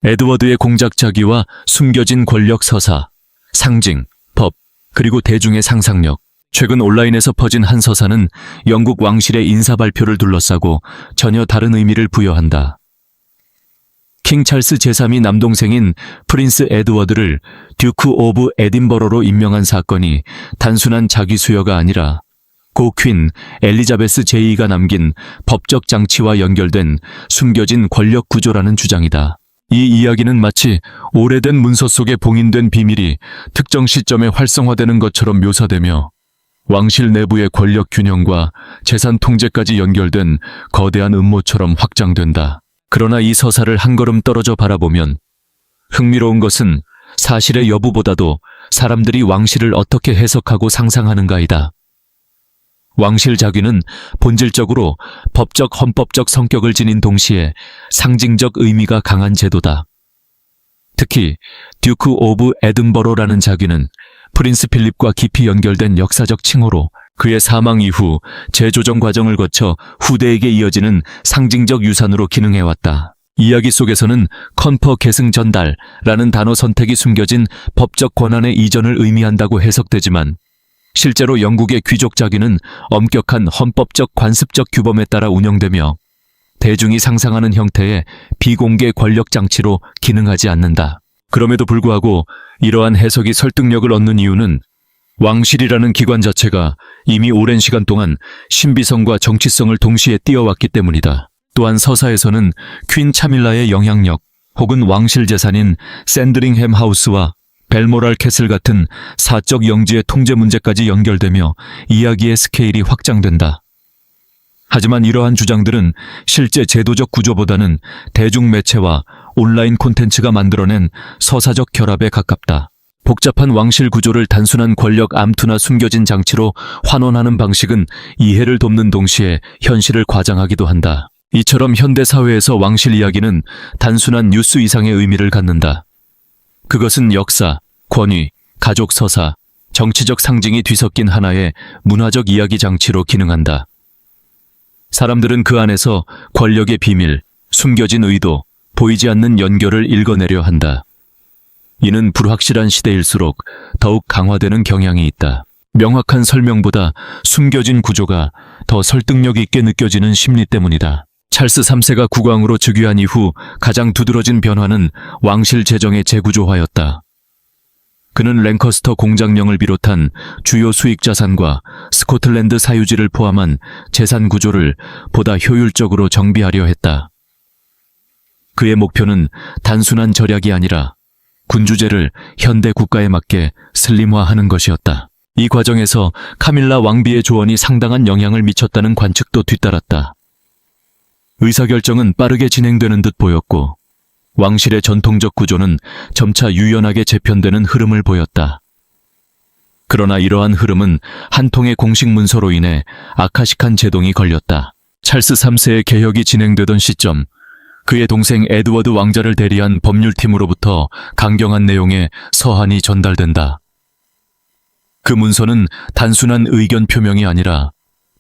에드워드의 공작자기와 숨겨진 권력 서사, 상징, 법, 그리고 대중의 상상력. 최근 온라인에서 퍼진 한 서사는 영국 왕실의 인사 발표를 둘러싸고 전혀 다른 의미를 부여한다. 킹 찰스 제3의 남동생인 프린스 에드워드를 듀크 오브 에딘버러로 임명한 사건이 단순한 자기 수여가 아니라 고 퀸 엘리자베스 제2가 남긴 법적 장치와 연결된 숨겨진 권력 구조라는 주장이다. 이 이야기는 마치 오래된 문서 속에 봉인된 비밀이 특정 시점에 활성화되는 것처럼 묘사되며 왕실 내부의 권력 균형과 재산 통제까지 연결된 거대한 음모처럼 확장된다. 그러나 이 서사를 한 걸음 떨어져 바라보면 흥미로운 것은 사실의 여부보다도 사람들이 왕실을 어떻게 해석하고 상상하는가이다. 왕실 자귀는 본질적으로 법적 헌법적 성격을 지닌 동시에 상징적 의미가 강한 제도다. 특히 듀크 오브 에든버러라는 자귀는 프린스 필립과 깊이 연결된 역사적 칭호로 그의 사망 이후 재조정 과정을 거쳐 후대에게 이어지는 상징적 유산으로 기능해왔다. 이야기 속에서는 컨퍼 계승 전달라는 단어 선택이 숨겨진 법적 권한의 이전을 의미한다고 해석되지만 실제로 영국의 귀족 자귀는 엄격한 헌법적 관습적 규범에 따라 운영되며 대중이 상상하는 형태의 비공개 권력 장치로 기능하지 않는다. 그럼에도 불구하고 이러한 해석이 설득력을 얻는 이유는 왕실이라는 기관 자체가 이미 오랜 시간 동안 신비성과 정치성을 동시에 띄워왔기 때문이다. 또한 서사에서는 퀸 차밀라의 영향력 혹은 왕실 재산인 샌드링햄 하우스와 벨모랄 캐슬 같은 사적 영지의 통제 문제까지 연결되며 이야기의 스케일이 확장된다. 하지만 이러한 주장들은 실제 제도적 구조보다는 대중매체와 온라인 콘텐츠가 만들어낸 서사적 결합에 가깝다. 복잡한 왕실 구조를 단순한 권력 암투나 숨겨진 장치로 환원하는 방식은 이해를 돕는 동시에 현실을 과장하기도 한다. 이처럼 현대 사회에서 왕실 이야기는 단순한 뉴스 이상의 의미를 갖는다. 그것은 역사, 권위, 가족 서사, 정치적 상징이 뒤섞인 하나의 문화적 이야기 장치로 기능한다. 사람들은 그 안에서 권력의 비밀, 숨겨진 의도, 보이지 않는 연결을 읽어내려 한다. 이는 불확실한 시대일수록 더욱 강화되는 경향이 있다. 명확한 설명보다 숨겨진 구조가 더 설득력 있게 느껴지는 심리 때문이다. 찰스 3세가 국왕으로 즉위한 이후 가장 두드러진 변화는 왕실 재정의 재구조화였다. 그는 랭커스터 공장령을 비롯한 주요 수익 자산과 스코틀랜드 사유지를 포함한 재산 구조를 보다 효율적으로 정비하려 했다. 그의 목표는 단순한 절약이 아니라 군주제를 현대 국가에 맞게 슬림화하는 것이었다. 이 과정에서 카밀라 왕비의 조언이 상당한 영향을 미쳤다는 관측도 뒤따랐다. 의사결정은 빠르게 진행되는 듯 보였고 왕실의 전통적 구조는 점차 유연하게 재편되는 흐름을 보였다. 그러나 이러한 흐름은 한 통의 공식 문서로 인해 아카식한 제동이 걸렸다. 찰스 3세의 개혁이 진행되던 시점, 그의 동생 에드워드 왕자를 대리한 법률팀으로부터 강경한 내용의 서한이 전달된다. 그 문서는 단순한 의견 표명이 아니라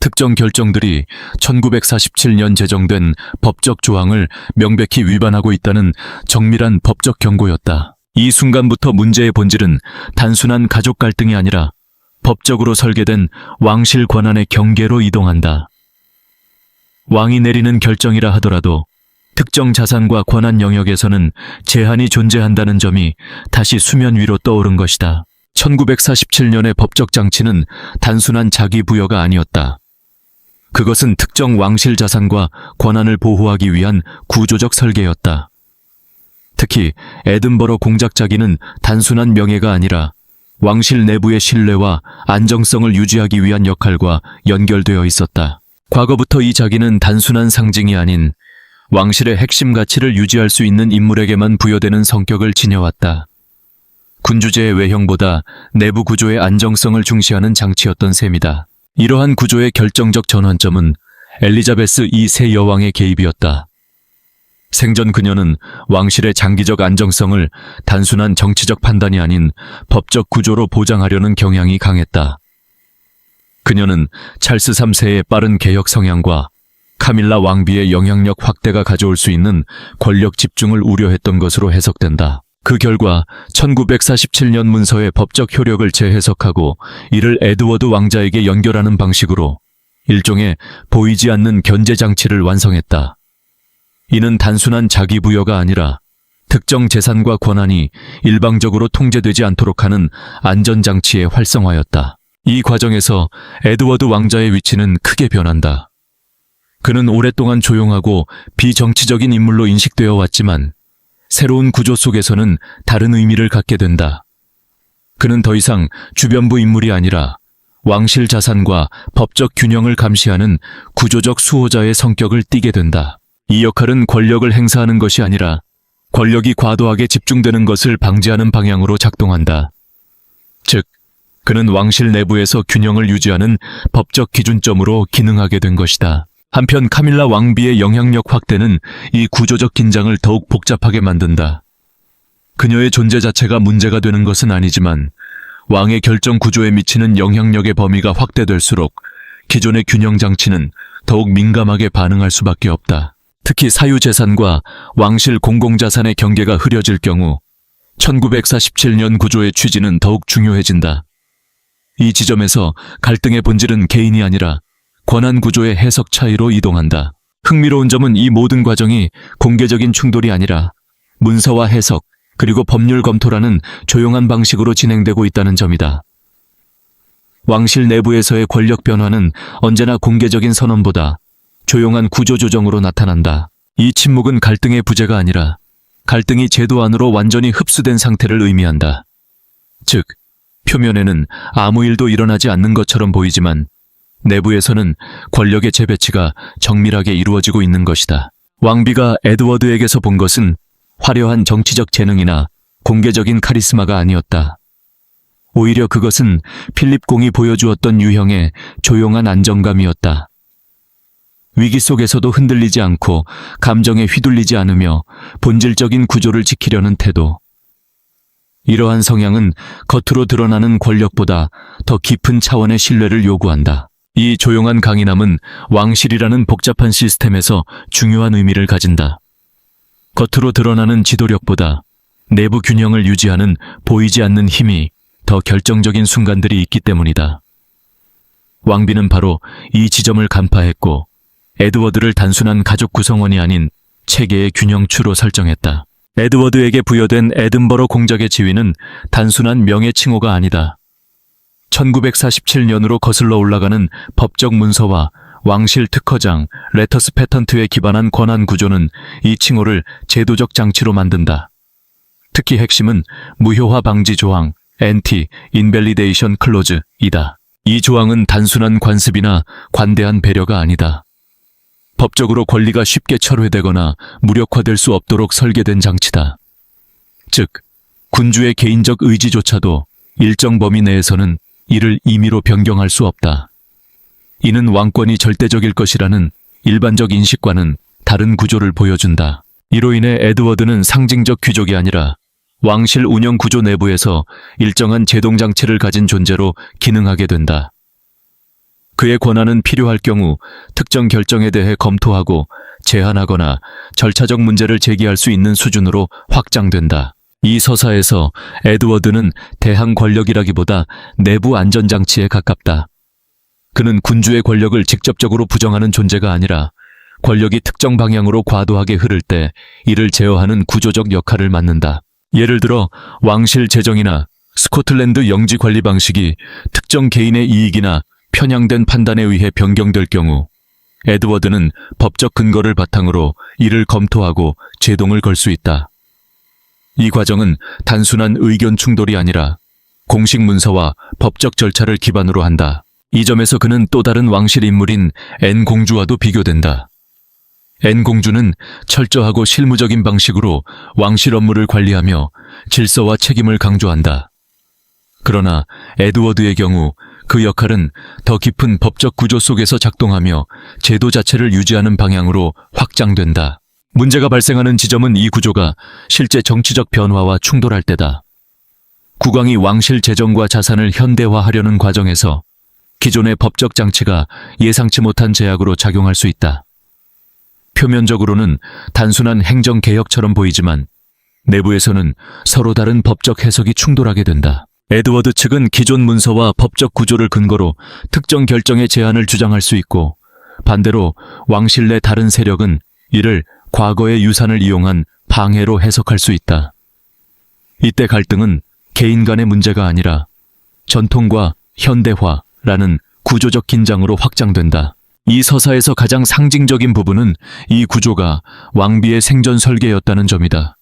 특정 결정들이 1947년 제정된 법적 조항을 명백히 위반하고 있다는 정밀한 법적 경고였다. 이 순간부터 문제의 본질은 단순한 가족 갈등이 아니라 법적으로 설계된 왕실 권한의 경계로 이동한다. 왕이 내리는 결정이라 하더라도 특정 자산과 권한 영역에서는 제한이 존재한다는 점이 다시 수면 위로 떠오른 것이다. 1947년의 법적 장치는 단순한 자기 부여가 아니었다. 그것은 특정 왕실 자산과 권한을 보호하기 위한 구조적 설계였다. 특히 에든버러 공작자기는 단순한 명예가 아니라 왕실 내부의 신뢰와 안정성을 유지하기 위한 역할과 연결되어 있었다. 과거부터 이 자기는 단순한 상징이 아닌 왕실의 핵심 가치를 유지할 수 있는 인물에게만 부여되는 성격을 지녀왔다. 군주제의 외형보다 내부 구조의 안정성을 중시하는 장치였던 셈이다. 이러한 구조의 결정적 전환점은 엘리자베스 2세 여왕의 개입이었다. 생전 그녀는 왕실의 장기적 안정성을 단순한 정치적 판단이 아닌 법적 구조로 보장하려는 경향이 강했다. 그녀는 찰스 3세의 빠른 개혁 성향과 카밀라 왕비의 영향력 확대가 가져올 수 있는 권력 집중을 우려했던 것으로 해석된다. 그 결과 1947년 문서의 법적 효력을 재해석하고 이를 에드워드 왕자에게 연결하는 방식으로 일종의 보이지 않는 견제 장치를 완성했다. 이는 단순한 자기 부여가 아니라 특정 재산과 권한이 일방적으로 통제되지 않도록 하는 안전장치의 활성화였다. 이 과정에서 에드워드 왕자의 위치는 크게 변한다. 그는 오랫동안 조용하고 비정치적인 인물로 인식되어 왔지만 새로운 구조 속에서는 다른 의미를 갖게 된다. 그는 더 이상 주변부 인물이 아니라 왕실 자산과 법적 균형을 감시하는 구조적 수호자의 성격을 띠게 된다. 이 역할은 권력을 행사하는 것이 아니라 권력이 과도하게 집중되는 것을 방지하는 방향으로 작동한다. 즉, 그는 왕실 내부에서 균형을 유지하는 법적 기준점으로 기능하게 된 것이다. 한편 카밀라 왕비의 영향력 확대는 이 구조적 긴장을 더욱 복잡하게 만든다. 그녀의 존재 자체가 문제가 되는 것은 아니지만 왕의 결정 구조에 미치는 영향력의 범위가 확대될수록 기존의 균형 장치는 더욱 민감하게 반응할 수밖에 없다. 특히 사유재산과 왕실 공공자산의 경계가 흐려질 경우 1947년 구조의 취지는 더욱 중요해진다. 이 지점에서 갈등의 본질은 개인이 아니라 권한 구조의 해석 차이로 이동한다. 흥미로운 점은 이 모든 과정이 공개적인 충돌이 아니라 문서와 해석, 그리고 법률 검토라는 조용한 방식으로 진행되고 있다는 점이다. 왕실 내부에서의 권력 변화는 언제나 공개적인 선언보다 조용한 구조 조정으로 나타난다. 이 침묵은 갈등의 부재가 아니라 갈등이 제도 안으로 완전히 흡수된 상태를 의미한다. 즉, 표면에는 아무 일도 일어나지 않는 것처럼 보이지만 내부에서는 권력의 재배치가 정밀하게 이루어지고 있는 것이다. 왕비가 에드워드에게서 본 것은 화려한 정치적 재능이나 공개적인 카리스마가 아니었다. 오히려 그것은 필립 공이 보여주었던 유형의 조용한 안정감이었다. 위기 속에서도 흔들리지 않고 감정에 휘둘리지 않으며 본질적인 구조를 지키려는 태도. 이러한 성향은 겉으로 드러나는 권력보다 더 깊은 차원의 신뢰를 요구한다. 이 조용한 강인함은 왕실이라는 복잡한 시스템에서 중요한 의미를 가진다. 겉으로 드러나는 지도력보다 내부 균형을 유지하는 보이지 않는 힘이 더 결정적인 순간들이 있기 때문이다. 왕비는 바로 이 지점을 간파했고 에드워드를 단순한 가족 구성원이 아닌 체계의 균형추로 설정했다. 에드워드에게 부여된 에든버러 공작의 지위는 단순한 명예 칭호가 아니다. 1947년으로 거슬러 올라가는 법적 문서와 왕실 특허장, 레터스 패턴트에 기반한 권한 구조는 이 칭호를 제도적 장치로 만든다. 특히 핵심은 무효화 방지 조항, 엔티 인밸리데이션 클로즈이다. 이 조항은 단순한 관습이나 관대한 배려가 아니다. 법적으로 권리가 쉽게 철회되거나 무력화될 수 없도록 설계된 장치다. 즉, 군주의 개인적 의지조차도 일정 범위 내에서는 이를 임의로 변경할 수 없다. 이는 왕권이 절대적일 것이라는 일반적 인식과는 다른 구조를 보여준다. 이로 인해 에드워드는 상징적 귀족이 아니라 왕실 운영 구조 내부에서 일정한 제동장치를 가진 존재로 기능하게 된다. 그의 권한은 필요할 경우 특정 결정에 대해 검토하고 제한하거나 절차적 문제를 제기할 수 있는 수준으로 확장된다. 이 서사에서 에드워드는 대항 권력이라기보다 내부 안전장치에 가깝다. 그는 군주의 권력을 직접적으로 부정하는 존재가 아니라 권력이 특정 방향으로 과도하게 흐를 때 이를 제어하는 구조적 역할을 맡는다. 예를 들어 왕실 재정이나 스코틀랜드 영지 관리 방식이 특정 개인의 이익이나 편향된 판단에 의해 변경될 경우 에드워드는 법적 근거를 바탕으로 이를 검토하고 제동을 걸 수 있다. 이 과정은 단순한 의견 충돌이 아니라 공식 문서와 법적 절차를 기반으로 한다. 이 점에서 그는 또 다른 왕실 인물인 앤 공주와도 비교된다. 앤 공주는 철저하고 실무적인 방식으로 왕실 업무를 관리하며 질서와 책임을 강조한다. 그러나 에드워드의 경우 그 역할은 더 깊은 법적 구조 속에서 작동하며 제도 자체를 유지하는 방향으로 확장된다. 문제가 발생하는 지점은 이 구조가 실제 정치적 변화와 충돌할 때다. 국왕이 왕실 재정과 자산을 현대화하려는 과정에서 기존의 법적 장치가 예상치 못한 제약으로 작용할 수 있다. 표면적으로는 단순한 행정개혁처럼 보이지만 내부에서는 서로 다른 법적 해석이 충돌하게 된다. 에드워드 측은 기존 문서와 법적 구조를 근거로 특정 결정의 제한을 주장할 수 있고, 반대로 왕실 내 다른 세력은 이를 과거의 유산을 이용한 방해로 해석할 수 있다. 이때 갈등은 개인 간의 문제가 아니라 전통과 현대화라는 구조적 긴장으로 확장된다. 이 서사에서 가장 상징적인 부분은 이 구조가 왕비의 생전 설계였다는 점이다.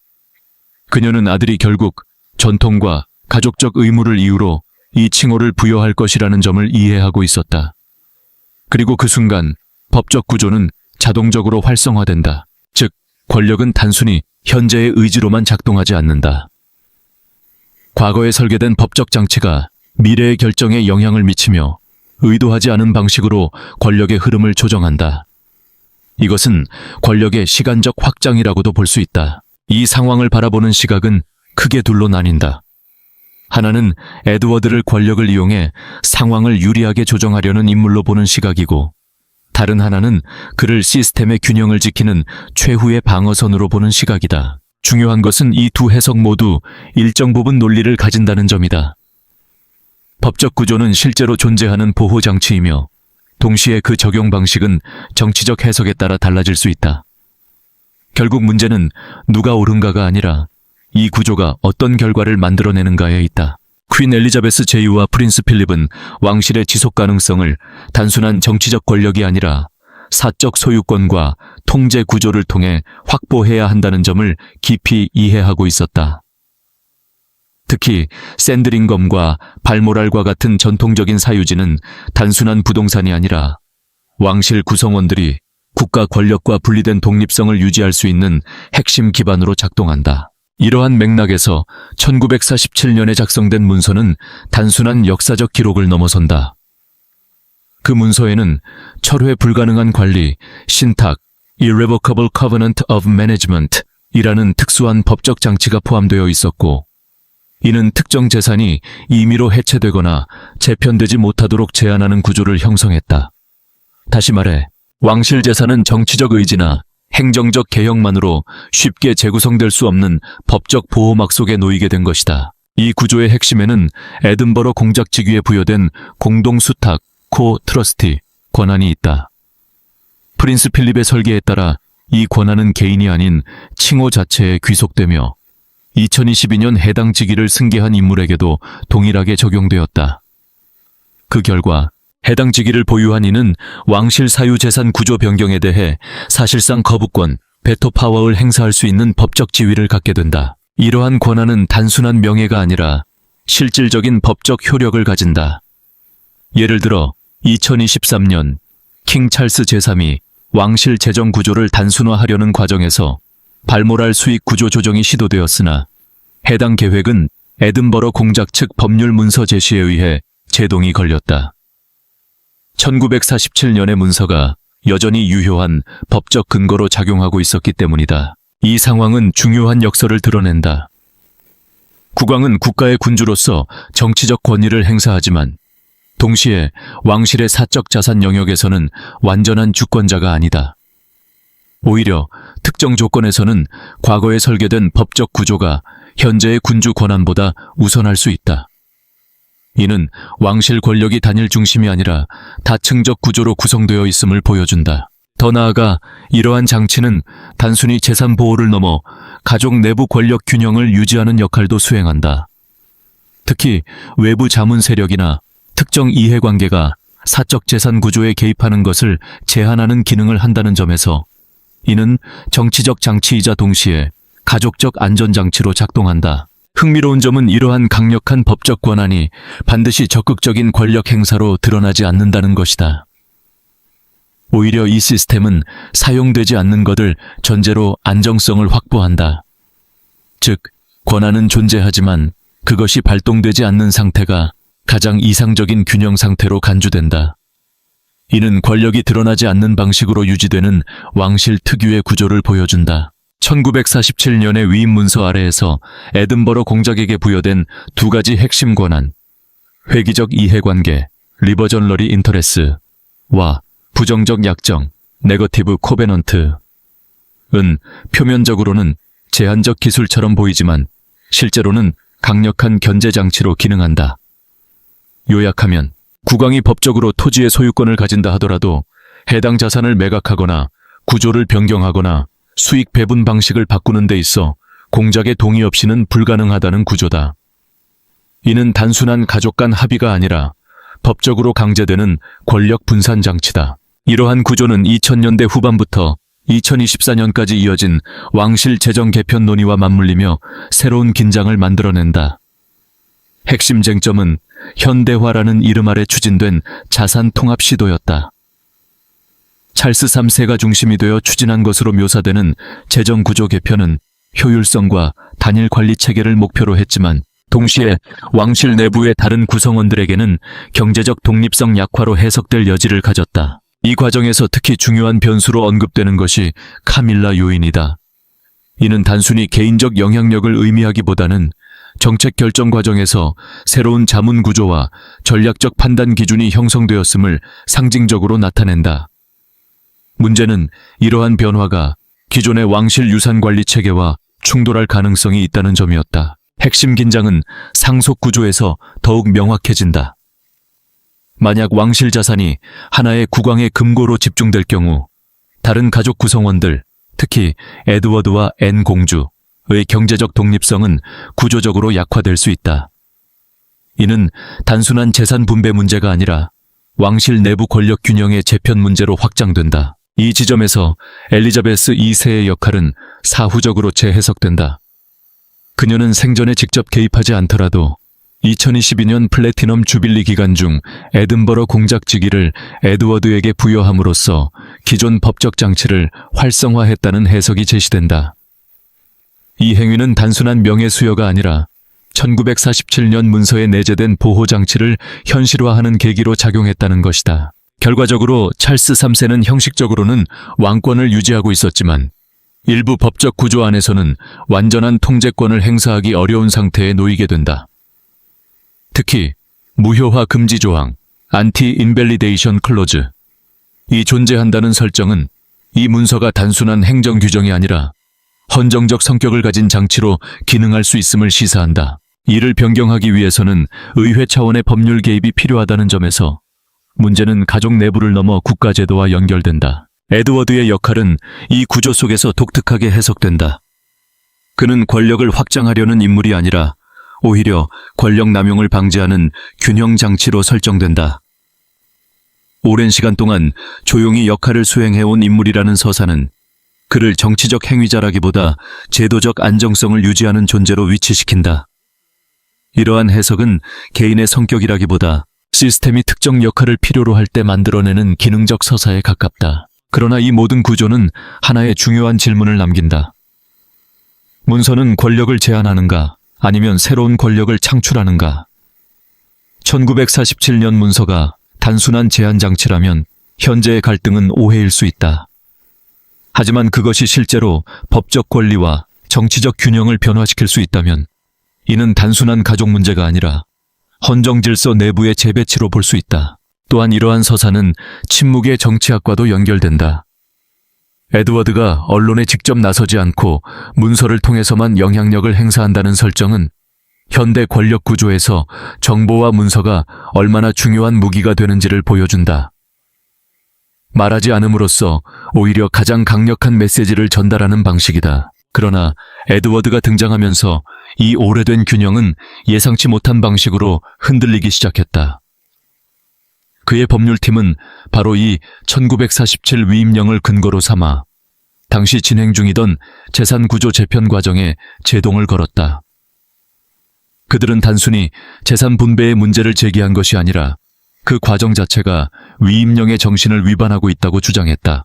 그녀는 아들이 결국 전통과 가족적 의무를 이유로 이 칭호를 부여할 것이라는 점을 이해하고 있었다. 그리고 그 순간 법적 구조는 자동적으로 활성화된다. 즉, 권력은 단순히 현재의 의지로만 작동하지 않는다. 과거에 설계된 법적 장치가 미래의 결정에 영향을 미치며 의도하지 않은 방식으로 권력의 흐름을 조정한다. 이것은 권력의 시간적 확장이라고도 볼 수 있다. 이 상황을 바라보는 시각은 크게 둘로 나뉜다. 하나는 에드워드를 권력을 이용해 상황을 유리하게 조정하려는 인물로 보는 시각이고, 다른 하나는 그를 시스템의 균형을 지키는 최후의 방어선으로 보는 시각이다. 중요한 것은 이 두 해석 모두 일정 부분 논리를 가진다는 점이다. 법적 구조는 실제로 존재하는 보호장치이며, 동시에 그 적용 방식은 정치적 해석에 따라 달라질 수 있다. 결국 문제는 누가 옳은가가 아니라 이 구조가 어떤 결과를 만들어내는가에 있다. 퀸 엘리자베스 제2와 프린스 필립은 왕실의 지속 가능성을 단순한 정치적 권력이 아니라 사적 소유권과 통제 구조를 통해 확보해야 한다는 점을 깊이 이해하고 있었다. 특히 샌드링검과 발모랄과 같은 전통적인 사유지는 단순한 부동산이 아니라 왕실 구성원들이 국가 권력과 분리된 독립성을 유지할 수 있는 핵심 기반으로 작동한다. 이러한 맥락에서 1947년에 작성된 문서는 단순한 역사적 기록을 넘어선다. 그 문서에는 철회 불가능한 관리, 신탁, Irrevocable Covenant of Management 이라는 특수한 법적 장치가 포함되어 있었고, 이는 특정 재산이 임의로 해체되거나 재편되지 못하도록 제한하는 구조를 형성했다. 다시 말해, 왕실 재산은 정치적 의지나 행정적 개혁만으로 쉽게 재구성될 수 없는 법적 보호막 속에 놓이게 된 것이다. 이 구조의 핵심에는 에든버러 공작 직위에 부여된 공동수탁, 코-트러스티 권한이 있다. 프린스 필립의 설계에 따라 이 권한은 개인이 아닌 칭호 자체에 귀속되며 2022년 해당 직위를 승계한 인물에게도 동일하게 적용되었다. 그 결과 해당 직위를 보유한 이는 왕실 사유재산 구조 변경에 대해 사실상 거부권, 베토 파워를 행사할 수 있는 법적 지위를 갖게 된다. 이러한 권한은 단순한 명예가 아니라 실질적인 법적 효력을 가진다. 예를 들어 2023년 킹 찰스 제3이 왕실 재정 구조를 단순화하려는 과정에서 발모랄 수익 구조 조정이 시도되었으나 해당 계획은 에든버러 공작 측 법률 문서 제시에 의해 제동이 걸렸다. 1947년의 문서가 여전히 유효한 법적 근거로 작용하고 있었기 때문이다. 이 상황은 중요한 역설을 드러낸다. 국왕은 국가의 군주로서 정치적 권위를 행사하지만 동시에 왕실의 사적 자산 영역에서는 완전한 주권자가 아니다. 오히려 특정 조건에서는 과거에 설계된 법적 구조가 현재의 군주 권한보다 우선할 수 있다. 이는 왕실 권력이 단일 중심이 아니라 다층적 구조로 구성되어 있음을 보여준다. 더 나아가 이러한 장치는 단순히 재산 보호를 넘어 가족 내부 권력 균형을 유지하는 역할도 수행한다. 특히 외부 자문 세력이나 특정 이해관계가 사적 재산 구조에 개입하는 것을 제한하는 기능을 한다는 점에서 이는 정치적 장치이자 동시에 가족적 안전장치로 작동한다. 흥미로운 점은 이러한 강력한 법적 권한이 반드시 적극적인 권력 행사로 드러나지 않는다는 것이다. 오히려 이 시스템은 사용되지 않는 것을 전제로 안정성을 확보한다. 즉, 권한은 존재하지만 그것이 발동되지 않는 상태가 가장 이상적인 균형 상태로 간주된다. 이는 권력이 드러나지 않는 방식으로 유지되는 왕실 특유의 구조를 보여준다. 1947년의 위임 문서 아래에서 에든버러 공작에게 부여된 두 가지 핵심 권한, 회기적 이해관계, 리버전러리 인터레스와 부정적 약정, 네거티브 코베넌트, 표면적으로는 제한적 기술처럼 보이지만 실제로는 강력한 견제 장치로 기능한다. 요약하면 국왕이 법적으로 토지의 소유권을 가진다 하더라도 해당 자산을 매각하거나 구조를 변경하거나 수익 배분 방식을 바꾸는 데 있어 공작의 동의 없이는 불가능하다는 구조다. 이는 단순한 가족 간 합의가 아니라 법적으로 강제되는 권력 분산 장치다. 이러한 구조는 2000년대 후반부터 2024년까지 이어진 왕실 재정 개편 논의와 맞물리며 새로운 긴장을 만들어낸다. 핵심 쟁점은 현대화라는 이름 아래 추진된 자산 통합 시도였다. 찰스 3세가 중심이 되어 추진한 것으로 묘사되는 재정 구조 개편은 효율성과 단일 관리 체계를 목표로 했지만 동시에 왕실 내부의 다른 구성원들에게는 경제적 독립성 약화로 해석될 여지를 가졌다. 이 과정에서 특히 중요한 변수로 언급되는 것이 카밀라 요인이다. 이는 단순히 개인적 영향력을 의미하기보다는 정책 결정 과정에서 새로운 자문 구조와 전략적 판단 기준이 형성되었음을 상징적으로 나타낸다. 문제는 이러한 변화가 기존의 왕실 유산 관리 체계와 충돌할 가능성이 있다는 점이었다. 핵심 긴장은 상속 구조에서 더욱 명확해진다. 만약 왕실 자산이 하나의 국왕의 금고로 집중될 경우 다른 가족 구성원들, 특히 에드워드와 앤 공주의 경제적 독립성은 구조적으로 약화될 수 있다. 이는 단순한 재산 분배 문제가 아니라 왕실 내부 권력 균형의 재편 문제로 확장된다. 이 지점에서 엘리자베스 2세의 역할은 사후적으로 재해석된다. 그녀는 생전에 직접 개입하지 않더라도 2022년 플래티넘 주빌리 기간 중 에든버러 공작지기를 에드워드에게 부여함으로써 기존 법적 장치를 활성화했다는 해석이 제시된다. 이 행위는 단순한 명예수여가 아니라 1947년 문서에 내재된 보호장치를 현실화하는 계기로 작용했다는 것이다. 결과적으로 찰스 3세는 형식적으로는 왕권을 유지하고 있었지만 일부 법적 구조 안에서는 완전한 통제권을 행사하기 어려운 상태에 놓이게 된다. 특히 무효화 금지 조항, 안티 인벨리데이션 클로즈, 이 존재한다는 설정은 이 문서가 단순한 행정 규정이 아니라 헌정적 성격을 가진 장치로 기능할 수 있음을 시사한다. 이를 변경하기 위해서는 의회 차원의 법률 개입이 필요하다는 점에서 문제는 가족 내부를 넘어 국가제도와 연결된다. 에드워드의 역할은 이 구조 속에서 독특하게 해석된다. 그는 권력을 확장하려는 인물이 아니라 오히려 권력 남용을 방지하는 균형 장치로 설정된다. 오랜 시간 동안 조용히 역할을 수행해온 인물이라는 서사는 그를 정치적 행위자라기보다 제도적 안정성을 유지하는 존재로 위치시킨다. 이러한 해석은 개인의 성격이라기보다 시스템이 특정 역할을 필요로 할 때 만들어내는 기능적 서사에 가깝다. 그러나 이 모든 구조는 하나의 중요한 질문을 남긴다. 문서는 권력을 제한하는가, 아니면 새로운 권력을 창출하는가? 1947년 문서가 단순한 제한 장치라면 현재의 갈등은 오해일 수 있다. 하지만 그것이 실제로 법적 권리와 정치적 균형을 변화시킬 수 있다면 이는 단순한 가족 문제가 아니라 헌정 질서 내부의 재배치로 볼 수 있다. 또한 이러한 서사는 침묵의 정치학과도 연결된다. 에드워드가 언론에 직접 나서지 않고 문서를 통해서만 영향력을 행사한다는 설정은 현대 권력 구조에서 정보와 문서가 얼마나 중요한 무기가 되는지를 보여준다. 말하지 않음으로써 오히려 가장 강력한 메시지를 전달하는 방식이다. 그러나 에드워드가 등장하면서 이 오래된 균형은 예상치 못한 방식으로 흔들리기 시작했다. 그의 법률팀은 바로 이 1947 위임령을 근거로 삼아 당시 진행 중이던 재산구조 재편 과정에 제동을 걸었다. 그들은 단순히 재산 분배의 문제를 제기한 것이 아니라 그 과정 자체가 위임령의 정신을 위반하고 있다고 주장했다.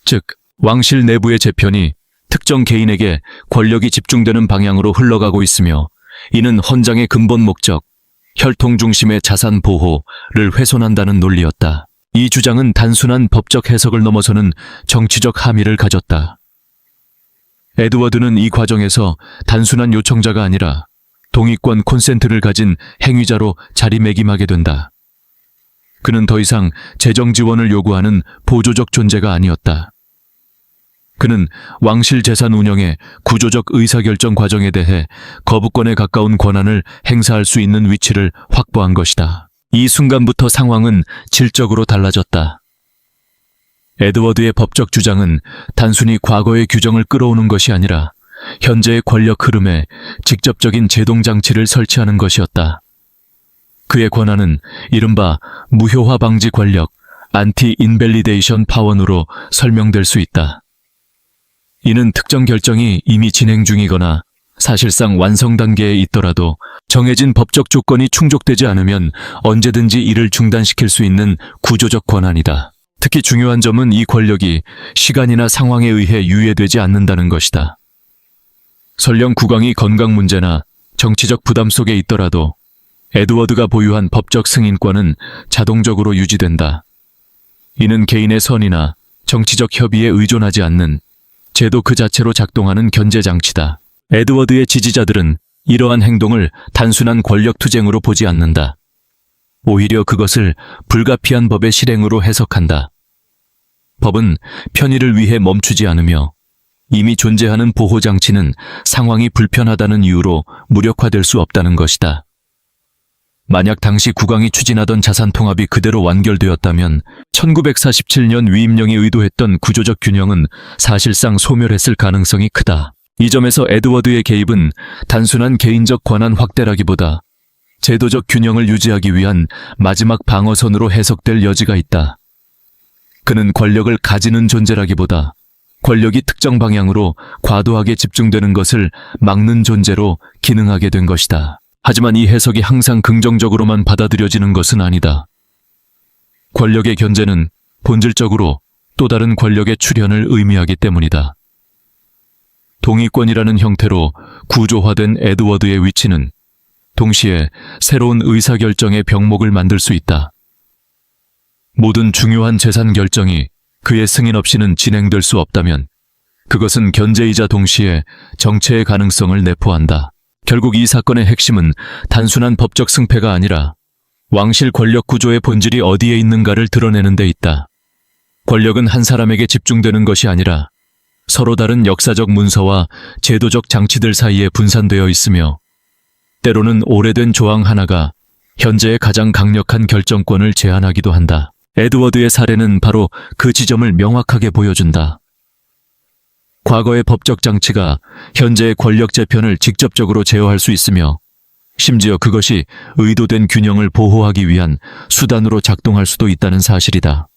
즉, 왕실 내부의 재편이 특정 개인에게 권력이 집중되는 방향으로 흘러가고 있으며 이는 헌장의 근본 목적, 혈통 중심의 자산 보호를 훼손한다는 논리였다. 이 주장은 단순한 법적 해석을 넘어서는 정치적 함의를 가졌다. 에드워드는 이 과정에서 단순한 요청자가 아니라 동의권 콘센트를 가진 행위자로 자리매김하게 된다. 그는 더 이상 재정 지원을 요구하는 보조적 존재가 아니었다. 그는 왕실 재산 운영의 구조적 의사결정 과정에 대해 거부권에 가까운 권한을 행사할 수 있는 위치를 확보한 것이다. 이 순간부터 상황은 질적으로 달라졌다. 에드워드의 법적 주장은 단순히 과거의 규정을 끌어오는 것이 아니라 현재의 권력 흐름에 직접적인 제동장치를 설치하는 것이었다. 그의 권한은 이른바 무효화 방지 권력, 안티 인벨리데이션 파원으로 설명될 수 있다. 이는 특정 결정이 이미 진행 중이거나 사실상 완성 단계에 있더라도 정해진 법적 조건이 충족되지 않으면 언제든지 이를 중단시킬 수 있는 구조적 권한이다. 특히 중요한 점은 이 권력이 시간이나 상황에 의해 유예되지 않는다는 것이다. 설령 국왕이 건강 문제나 정치적 부담 속에 있더라도 에드워드가 보유한 법적 승인권은 자동적으로 유지된다. 이는 개인의 선이나 정치적 협의에 의존하지 않는 제도 그 자체로 작동하는 견제장치다. 에드워드의 지지자들은 이러한 행동을 단순한 권력 투쟁으로 보지 않는다. 오히려 그것을 불가피한 법의 실행으로 해석한다. 법은 편의를 위해 멈추지 않으며 이미 존재하는 보호장치는 상황이 불편하다는 이유로 무력화될 수 없다는 것이다. 만약 당시 국왕이 추진하던 자산 통합이 그대로 완결되었다면 1947년 위임령이 의도했던 구조적 균형은 사실상 소멸했을 가능성이 크다. 이 점에서 에드워드의 개입은 단순한 개인적 권한 확대라기보다 제도적 균형을 유지하기 위한 마지막 방어선으로 해석될 여지가 있다. 그는 권력을 가지는 존재라기보다 권력이 특정 방향으로 과도하게 집중되는 것을 막는 존재로 기능하게 된 것이다. 하지만 이 해석이 항상 긍정적으로만 받아들여지는 것은 아니다. 권력의 견제는 본질적으로 또 다른 권력의 출현을 의미하기 때문이다. 동의권이라는 형태로 구조화된 에드워드의 위치는 동시에 새로운 의사결정의 병목을 만들 수 있다. 모든 중요한 재산 결정이 그의 승인 없이는 진행될 수 없다면 그것은 견제이자 동시에 정체의 가능성을 내포한다. 결국 이 사건의 핵심은 단순한 법적 승패가 아니라 왕실 권력 구조의 본질이 어디에 있는가를 드러내는 데 있다. 권력은 한 사람에게 집중되는 것이 아니라 서로 다른 역사적 문서와 제도적 장치들 사이에 분산되어 있으며 때로는 오래된 조항 하나가 현재의 가장 강력한 결정권을 제한하기도 한다. 에드워드의 사례는 바로 그 지점을 명확하게 보여준다. 과거의 법적 장치가 현재의 권력 재편을 직접적으로 제어할 수 있으며 심지어 그것이 의도된 균형을 보호하기 위한 수단으로 작동할 수도 있다는 사실이다.